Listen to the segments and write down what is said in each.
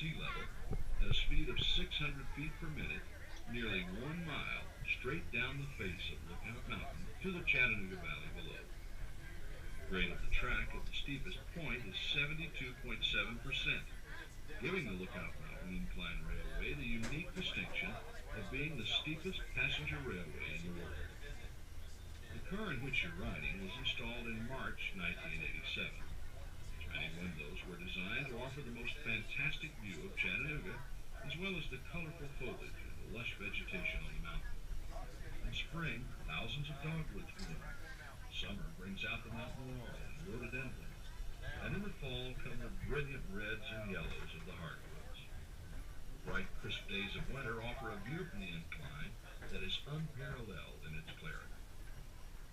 sea level at a speed of 600 feet per minute, nearly 1 mile straight down the face of Lookout Mountain to the Chattanooga Valley below. Grade of the track at the steepest point is 72.7%, giving the Lookout Mountain Incline Railway the unique distinction of being the steepest passenger railway in the world. The car in which you're riding was installed in March 1987. Its many windows were designed to offer the most fantastic view of Chattanooga, as well as the colorful foliage and the lush vegetation on the mountain. In spring, thousands of dogwoods bloom. Summer brings out the mountain laurel and rhododendrons, and in the fall come the brilliant reds and yellows of the hardwoods. Bright, crisp days of winter offer a view from the incline that is unparalleled in its clarity.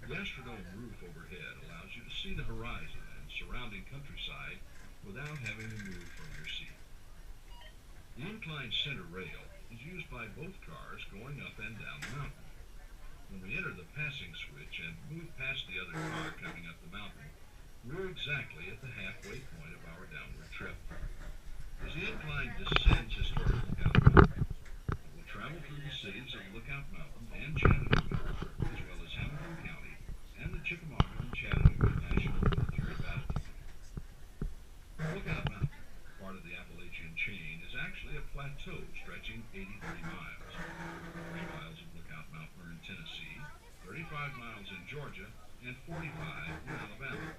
The Astrodome roof overhead allows you to see the horizon and surrounding countryside without having to move from your seat. The incline center rail is used by both cars going up and down the mountain. When we enter the passing switch and move past the other car coming up the mountain, we're exactly at the halfway point of our downward trip. As the incline descends historic Lookout Mountain, it will travel through the cities of Lookout Mountain and Chattanooga, as well as Hamilton County and the Chickamauga and Chattanooga National Military Battlefield. Lookout Mountain, part of the Appalachian chain, is actually a plateau stretching 83 miles. 3 miles of Lookout Mountain are in Tennessee, 35 miles in Georgia, and 45 in Alabama.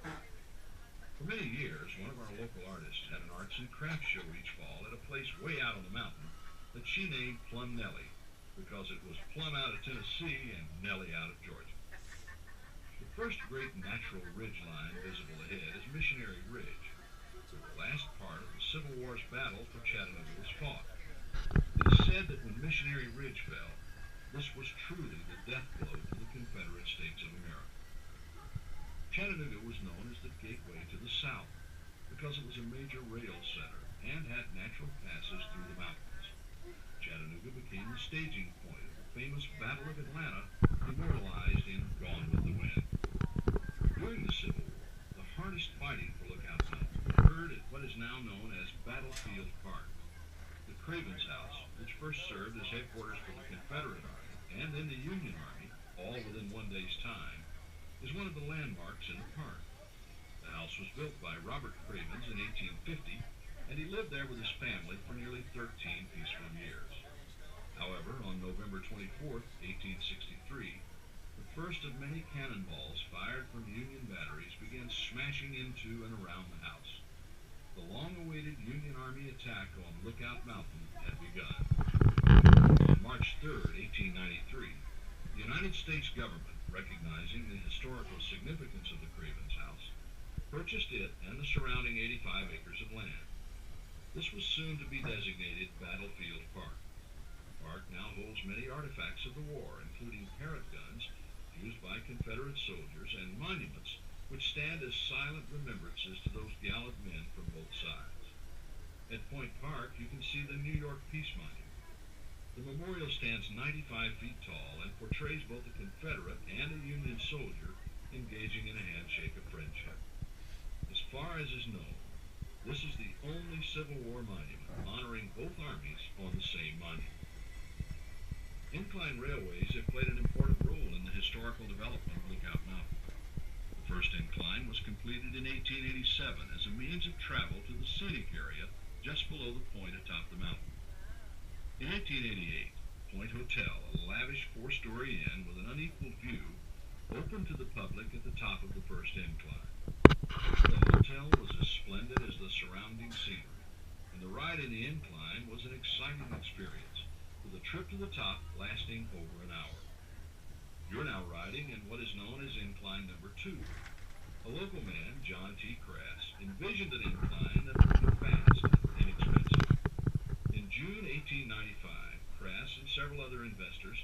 For many years, one of our local artists had an arts and crafts show each fall at a place way out on the mountain that she named Plum Nellie, because it was plumb out of Tennessee and Nellie out of Georgia. The first great natural ridge line visible ahead is Missionary Ridge, where the last part of the Civil War's battle for Chattanooga was fought. It is said that when Missionary Ridge fell, this was truly the death blow to the Confederate States of America. Chattanooga was known as the gateway to the South because it was a major rail center and had natural passes through the mountains. Chattanooga became the staging point of the famous Battle of Atlanta, immortalized in Gone with the Wind. During the Civil War, the hardest fighting for Lookout Mountain occurred at what is now known as Battlefield Park. The Craven's House, which first served as headquarters for the Confederate Army and then the Union Army, all within one day's time, is one of the landmarks in the park. The house was built by Robert Cravens in 1850, and he lived there with his family for nearly 13 peaceful years. However, on November 24, 1863, the first of many cannonballs fired from Union batteries began smashing into and around the house. The long-awaited Union Army attack on Lookout Mountain had begun. On March 3, 1893, the United States government, recognizing the historical significance of the Cravens House, purchased it and the surrounding 85 acres of land. This was soon to be designated Battlefield Park. The park now holds many artifacts of the war, including parrot guns used by Confederate soldiers and monuments which stand as silent remembrances to those gallant men from both sides. At Point Park, you can see the New York Peace Monument. The memorial stands 95 feet tall and portrays both a Confederate and a Union soldier engaging in a handshake of friendship. As far as is known, this is the only Civil War monument honoring both armies on the same monument. Incline railways have played an important role in the historical development of Lookout Mountain. The first incline was completed in 1887 as a means of travel to the scenic area just below the point atop the mountain. In 1888, Point Hotel, a lavish 4-story inn with an unequal view, opened to the public at the top of the first incline. The hotel was as splendid as the surrounding scenery, and the ride in the incline was an exciting experience, with a trip to the top lasting over an hour. You're now riding in what is known as Incline Number 2. A local man, John T. Crass, envisioned an incline that would be fast and inexpensive. In June 1895, Crass and several other investors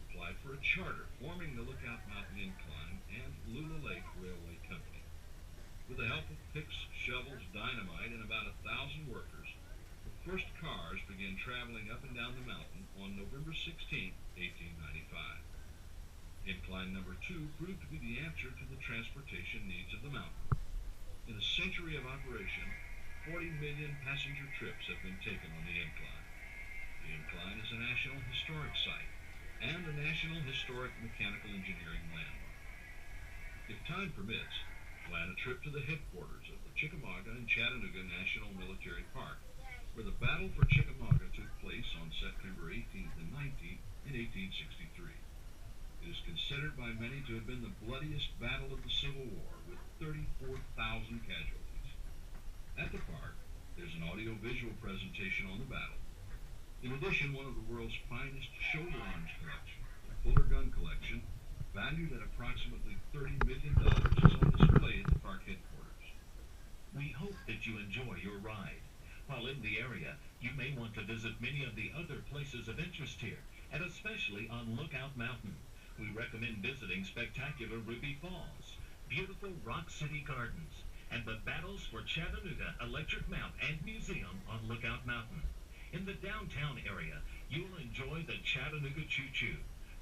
applied for a charter forming the Lookout Mountain Incline and Lula Lake Railway Company. With the help of picks, shovels, dynamite, and about 1,000 workers, the first cars began traveling up and down the mountain on November 16, 1895. Incline Number 2 proved to be the answer to the transportation needs of the mountain. In a century of operation, 40 million passenger trips have been taken on the incline. The incline is a National Historic Site and a National Historic Mechanical Engineering Landmark. If time permits, plan a trip to the headquarters of the Chickamauga and Chattanooga National Military Park, where the Battle for Chickamauga took place on September 18th and 19th in 1863. It is considered by many to have been the bloodiest battle of the Civil War, with 34,000 casualties. At the park, there's an audio-visual presentation on the battle. In addition, one of the world's finest shoulder arms collection, the Fuller Gun Collection, valued at approximately $30 million, is on display at the park headquarters. We hope that you enjoy your ride. While in the area, you may want to visit many of the other places of interest here, and especially on Lookout Mountain. We recommend visiting spectacular Ruby Falls, beautiful Rock City Gardens, and the Battles for Chattanooga Electric Mount and Museum on Lookout Mountain. In the downtown area, you'll enjoy the Chattanooga Choo Choo,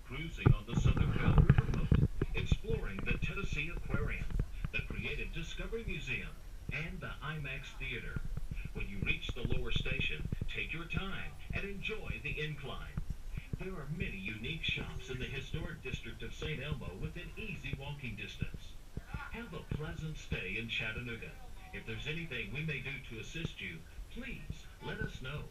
cruising on the Southern Belle River Boat, exploring the Tennessee Aquarium, the Creative Discovery Museum, and the IMAX Theater. When you reach the lower station, take your time and enjoy the incline. There are many unique shops in the historic district of St. Elmo within easy walking distance. Have a pleasant stay in Chattanooga. If there's anything we may do to assist you, please let us know.